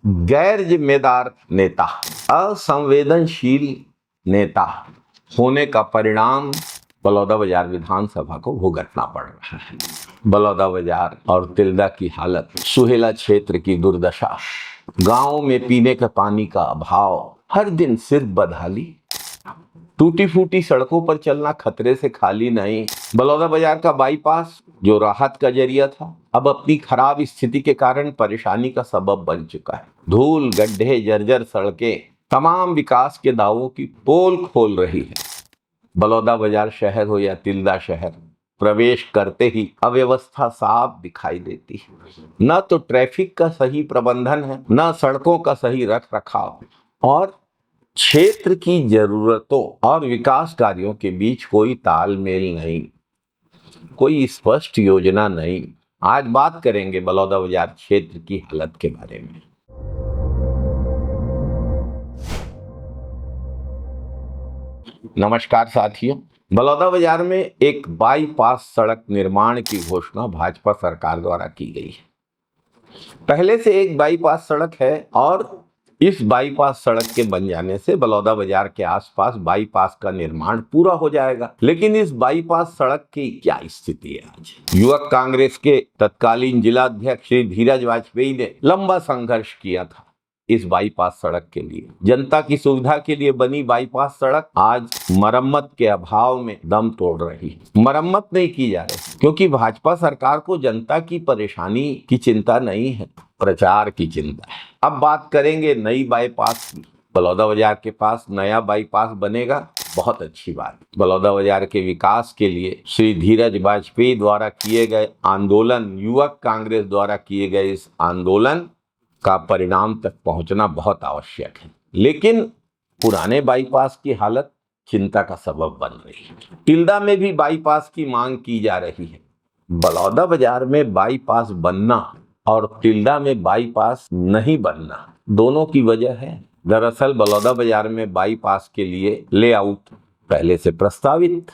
गैर जिम्मेदार नेता, असंवेदनशील नेता होने का परिणाम बलौदाबाजार विधानसभा को भुगतना पड़ रहा है। बलौदाबाजार और तिल्दा की हालत, सुहेला क्षेत्र की दुर्दशा, गांव में पीने के पानी का अभाव, हर दिन सिर्फ बदहाली, टूटी फूटी सड़कों पर चलना खतरे से खाली नहीं। बलौदाबाजार का बाईपास जो राहत का जरिया था, अब अपनी खराब स्थिति के कारण परेशानी का सबब बन चुका है। धूल, गड्ढे, जर्जर सड़कें तमाम विकास के दावों की पोल खोल रही है। बलौदाबाजार शहर हो या तिल्दा शहर, प्रवेश करते ही अव्यवस्था साफ दिखाई देती है। न तो ट्रैफिक का सही प्रबंधन है, न सड़कों का सही रख रखाव, और क्षेत्र की जरूरतों और विकास कार्यों के बीच कोई तालमेल नहीं, कोई स्पष्ट योजना नहीं। आज बात करेंगे बलौदाबाजार क्षेत्र की हालत के बारे में। नमस्कार साथियों, बलौदाबाजार में एक बाईपास सड़क निर्माण की घोषणा भाजपा सरकार द्वारा की गई है। पहले से एक बाईपास सड़क है और इस बाईपास सड़क के बन जाने से बलौदाबाजार के आसपास बाईपास का निर्माण पूरा हो जाएगा। लेकिन इस बाईपास सड़क की क्या स्थिति है आज? युवक कांग्रेस के तत्कालीन जिलाध्यक्ष श्री धीरज वाजपेयी ने लंबा संघर्ष किया था इस बाईपास सड़क के लिए। जनता की सुविधा के लिए बनी बाईपास सड़क आज मरम्मत के अभाव में दम तोड़ रही है। मरम्मत नहीं की जा रही क्योंकि भाजपा सरकार को जनता की परेशानी की चिंता नहीं है, प्रचार की चिंता है। अब बात करेंगे नई बाईपास की। बलौदाबाजार के पास नया बाईपास बनेगा, बहुत अच्छी बात। बलौदाबाजार के विकास के लिए श्री धीरज वाजपेयी द्वारा किए गए आंदोलन, युवक कांग्रेस द्वारा किए गए इस आंदोलन का परिणाम तक पहुंचना बहुत आवश्यक है। लेकिन पुराने बाईपास की हालत चिंता का सबब बन रही है। तिल्दा में भी बाईपास की मांग की जा रही है। बलौदाबाजार में बाईपास बनना और तिल्दा में बाईपास नहीं बनना, दोनों की वजह है। दरअसल बलौदाबाजार में बाईपास के लिए लेआउट पहले से प्रस्तावित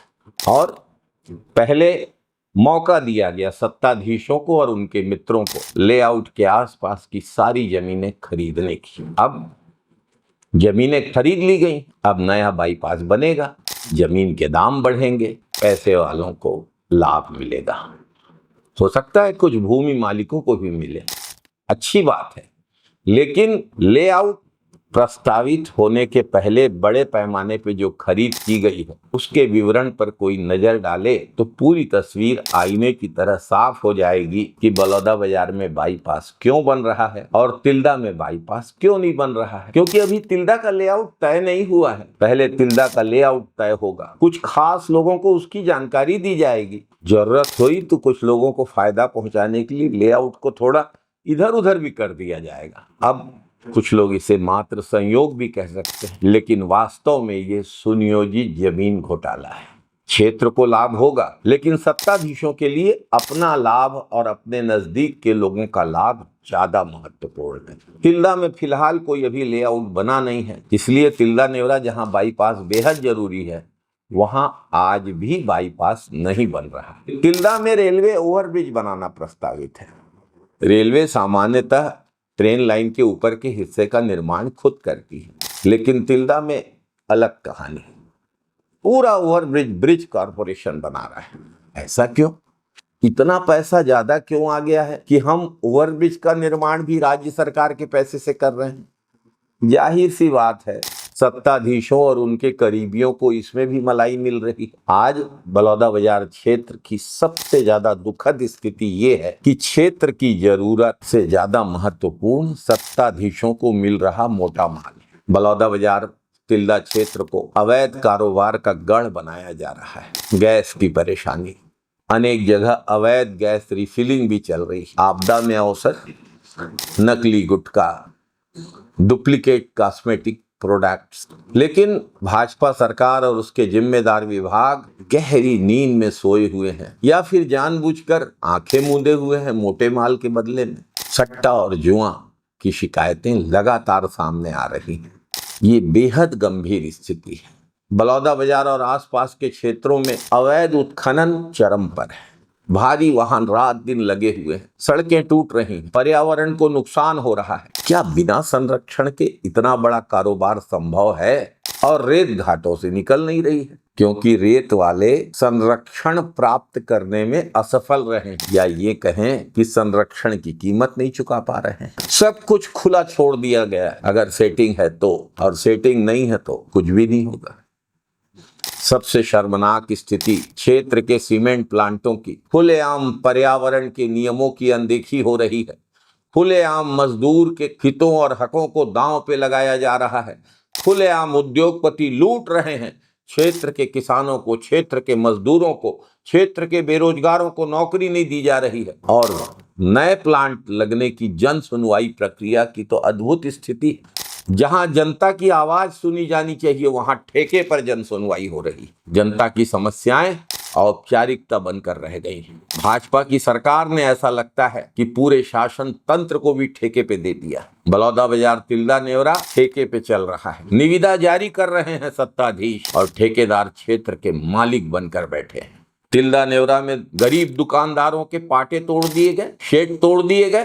और पहले मौका दिया गया सत्ताधीशों को और उनके मित्रों को लेआउट के आसपास की सारी जमीनें खरीदने की। अब जमीनें खरीद ली गई, अब नया बाईपास बनेगा, जमीन के दाम बढ़ेंगे, पैसे वालों को लाभ मिलेगा। हो सकता है कुछ भूमि मालिकों को भी मिले, अच्छी बात है। लेकिन लेआउट प्रस्तावित होने के पहले बड़े पैमाने पे जो खरीद की गई है उसके विवरण पर कोई नजर डाले तो पूरी तस्वीर आईने की तरह साफ हो जाएगी कि बलौदाबाजार में बाईपास क्यों बन रहा है और तिल्दा में बाईपास क्यों नहीं बन रहा है। क्योंकि अभी तिल्दा का लेआउट तय नहीं हुआ है, पहले तिल्दा का लेआउट तय होगा, कुछ खास लोगों को उसकी जानकारी दी जाएगी। जरूरत हुई तो कुछ लोगों को फायदा पहुंचाने के लिए लेआउट को थोड़ा इधर उधर भी कर दिया जाएगा। अब कुछ लोग इसे मात्र संयोग भी कह सकते हैं, लेकिन वास्तव में ये सुनियोजित जमीन घोटाला है। क्षेत्र को लाभ होगा, लेकिन सत्ताधीशों के लिए अपना लाभ और अपने नजदीक के लोगों का लाभ ज्यादा महत्वपूर्ण है। तिल्दा में फिलहाल कोई अभी लेआउट बना नहीं है, इसलिए तिल्दा नेवरा जहां बाईपास बेहद जरूरी है वहां आज भी बाईपास नहीं बन रहा। तिल्दा में रेलवे ओवरब्रिज बनाना प्रस्तावित है। रेलवे सामान्यतः ट्रेन लाइन के ऊपर के हिस्से का निर्माण खुद करती है, लेकिन तिल्दा में अलग कहानी है। पूरा ओवरब्रिज ब्रिज कॉरपोरेशन बना रहा है। ऐसा क्यों? इतना पैसा ज्यादा क्यों आ गया है कि हम ओवरब्रिज का निर्माण भी राज्य सरकार के पैसे से कर रहे हैं? जाहिर सी बात है, सत्ताधीशों और उनके करीबियों को इसमें भी मलाई मिल रही। आज बलौदाबाजार क्षेत्र की सबसे ज्यादा दुखद स्थिति ये है कि क्षेत्र की जरूरत से ज्यादा महत्वपूर्ण सत्ताधीशों को मिल रहा मोटा माल। बलौदाबाजार तिल्दा क्षेत्र को अवैध कारोबार का गढ़ बनाया जा रहा है। गैस की परेशानी, अनेक जगह अवैध गैस रिफिलिंग भी चल रही है। आपदा में अवसर, नकली गुटखा, डुप्लीकेट कॉस्मेटिक प्रोडक्ट्स। लेकिन भाजपा सरकार और उसके जिम्मेदार विभाग गहरी नींद में सोए हुए हैं या फिर जानबूझकर आंखें मूंदे हुए हैं मोटे माल के बदले में। सट्टा और जुआ की शिकायतें लगातार सामने आ रही हैं। ये बेहद गंभीर स्थिति है। बलौदाबाजार और आसपास के क्षेत्रों में अवैध उत्खनन चरम पर है। भारी वाहन रात दिन लगे हुए हैं, सड़कें टूट रही हैं, पर्यावरण को नुकसान हो रहा है। क्या बिना संरक्षण के इतना बड़ा कारोबार संभव है? और रेत घाटों से निकल नहीं रही है क्योंकि रेत वाले संरक्षण प्राप्त करने में असफल रहे हैं, या ये कहें कि संरक्षण की कीमत नहीं चुका पा रहे हैं। सब कुछ खुला छोड़ दिया गया है, अगर सेटिंग है तो, और सेटिंग नहीं है तो कुछ भी नहीं होगा। सबसे शर्मनाक स्थिति क्षेत्र के सीमेंट प्लांटों की, खुलेआम पर्यावरण के नियमों की अनदेखी हो रही है, खुलेआम मजदूर के हितों और हकों को दांव पे लगाया जा रहा है, खुलेआम उद्योगपति लूट रहे हैं क्षेत्र के किसानों को, क्षेत्र के मजदूरों को, क्षेत्र के बेरोजगारों को नौकरी नहीं दी जा रही है। और नए प्लांट लगने की जन सुनवाई प्रक्रिया की तो अद्भुत स्थिति, जहां जनता की आवाज सुनी जानी चाहिए वहां ठेके पर जन सुनवाई हो रही। जनता की समस्याएं औपचारिकता बनकर रह गई हैं। भाजपा की सरकार ने ऐसा लगता है कि पूरे शासन तंत्र को भी ठेके पे दे दिया। बलौदाबाजार तिल्दा नेवरा ठेके पे चल रहा है, निविदा जारी कर रहे हैं सत्ताधीश और ठेकेदार क्षेत्र के मालिक बनकर बैठे हैं। तिल्दा नेवरा में गरीब दुकानदारों के पाटे तोड़ दिए गए, शेड तोड़ दिए गए,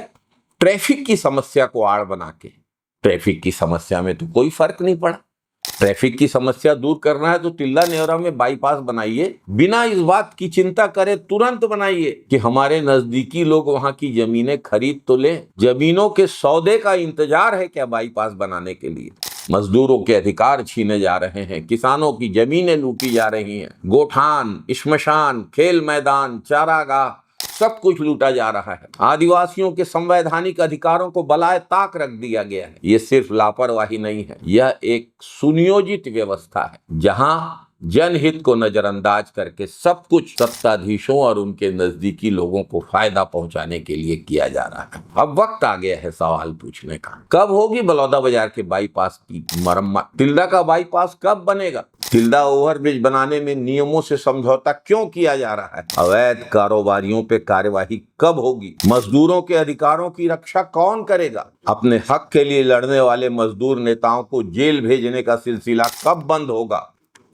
ट्रैफिक की समस्या को आड़ बना के। ट्रैफिक की समस्या में तो कोई फर्क नहीं पड़ा। ट्रैफिक की समस्या दूर करना है तो तिल्दा नेवरा में बाईपास बनाइए, बिना इस बात की चिंता करे तुरंत बनाइए कि हमारे नजदीकी लोग वहां की जमीनें खरीद तो लें। जमीनों के सौदे का इंतजार है क्या बाईपास बनाने के लिए? मजदूरों के अधिकार छीने जा रहे हैं, किसानों की जमीनें लूटी जा रही हैं, गोठान, श्मशान, खेल मैदान, चारागाह सब कुछ लूटा जा रहा है। आदिवासियों के संवैधानिक अधिकारों को बलाए ताक रख दिया गया है। ये सिर्फ लापरवाही नहीं है, यह एक सुनियोजित व्यवस्था है जहां जनहित को नजरअंदाज करके सब कुछ सत्ताधीशों और उनके नजदीकी लोगों को फायदा पहुंचाने के लिए किया जा रहा है। अब वक्त आ गया है सवाल पूछने का, कब होगी बलौदाबाजार के बाईपास की मरम्मत? तिल्दा का बाईपास कब बनेगा? तिल्दा ओवरब्रिज बनाने में नियमों से समझौता क्यों किया जा रहा है? अवैध कारोबारियों पे कार्यवाही कब होगी? मजदूरों के अधिकारों की रक्षा कौन करेगा? अपने हक के लिए लड़ने वाले मजदूर नेताओं को जेल भेजने का सिलसिला कब बंद होगा?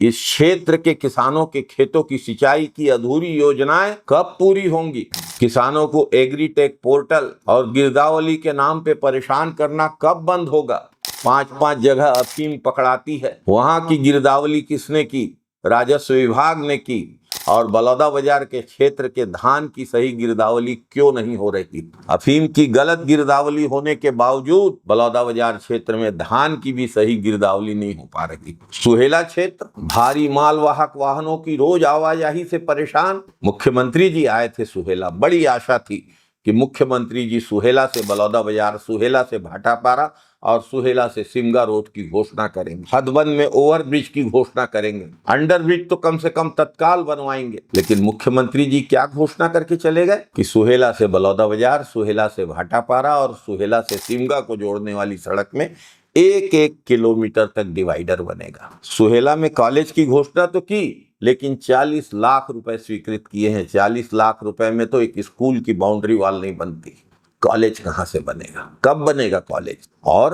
इस क्षेत्र के किसानों के खेतों की सिंचाई की अधूरी योजनाएं कब पूरी होंगी? किसानों को एग्रीटेक पोर्टल और गिरदावली के नाम पे परेशान करना कब बंद होगा? 5-5 जगह अफीम पकड़ाती है, वहां की गिरदावली किसने की? राजस्व विभाग ने की। और बलौदाबाजार के क्षेत्र के धान की सही गिरदावली क्यों नहीं हो रही? अफीम की गलत गिरदावली होने के बावजूद बलौदाबाजार क्षेत्र में धान की भी सही गिरदावली नहीं हो पा रही। सुहेला क्षेत्र भारी मालवाहक वाहनों की रोज आवाजाही से परेशान। मुख्यमंत्री जी आए थे सुहेला, बड़ी आशा थी कि मुख्यमंत्री जी सुहेला से बलौदाबाजार, सुहेला से भाटापारा और सुहेला से सिमगा रोड की घोषणा करेंगे, हदबंद में ओवरब्रिज की घोषणा करेंगे, अंडरब्रिज तो कम से कम तत्काल बनवाएंगे। लेकिन मुख्यमंत्री जी क्या घोषणा करके चले गए कि सुहेला से बलौदाबाजार, सुहेला से भाटापारा और सुहेला से सिमगा को जोड़ने वाली सड़क में 1-1 किलोमीटर तक डिवाइडर बनेगा। सुहेला में कॉलेज की घोषणा तो की, लेकिन 40 लाख रुपए स्वीकृत किए हैं। 40 लाख रुपए में तो एक स्कूल की बाउंड्री वॉल नहीं बनती, कॉलेज कहां से बनेगा? कब बनेगा कॉलेज? और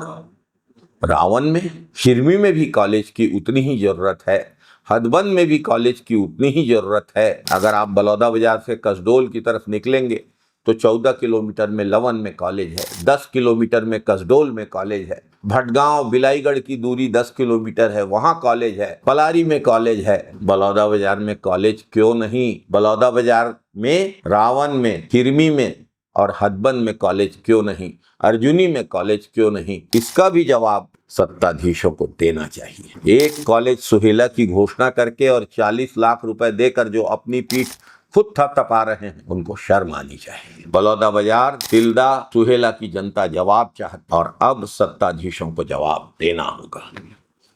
रावण में, हिरमी में भी कॉलेज की उतनी ही जरूरत है, हदबंद में भी कॉलेज की उतनी ही जरूरत है। अगर आप बलौदाबाजार से कसडोल की तरफ निकलेंगे तो 14 किलोमीटर में लवन में कॉलेज है, 10 किलोमीटर में कसडोल में कॉलेज है, भटगांव बिलाईगढ़ की दूरी 10 किलोमीटर है, वहां कॉलेज है, पलारी में कॉलेज है। बलौदाबाजार में कॉलेज क्यों नहीं? बलौदाबाजार में, रावण में, हिरमी में और हदबंद में कॉलेज क्यों नहीं? अर्जुनी में कॉलेज क्यों नहीं? इसका भी जवाब सत्ताधीशों को देना चाहिए। एक कॉलेज सुहेला की घोषणा करके और 40 लाख रुपए देकर जो अपनी पीठ खुद थपथपा रहे हैं, उनको शर्म आनी चाहिए। बलौदाबाजार, तिल्दा, सुहेला की जनता जवाब चाहती और अब सत्ताधीशों को जवाब देना होगा।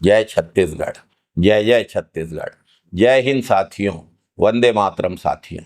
जय छत्तीसगढ़, जय जय छत्तीसगढ़, जय हिंद साथियों, वंदे मातरम साथियों।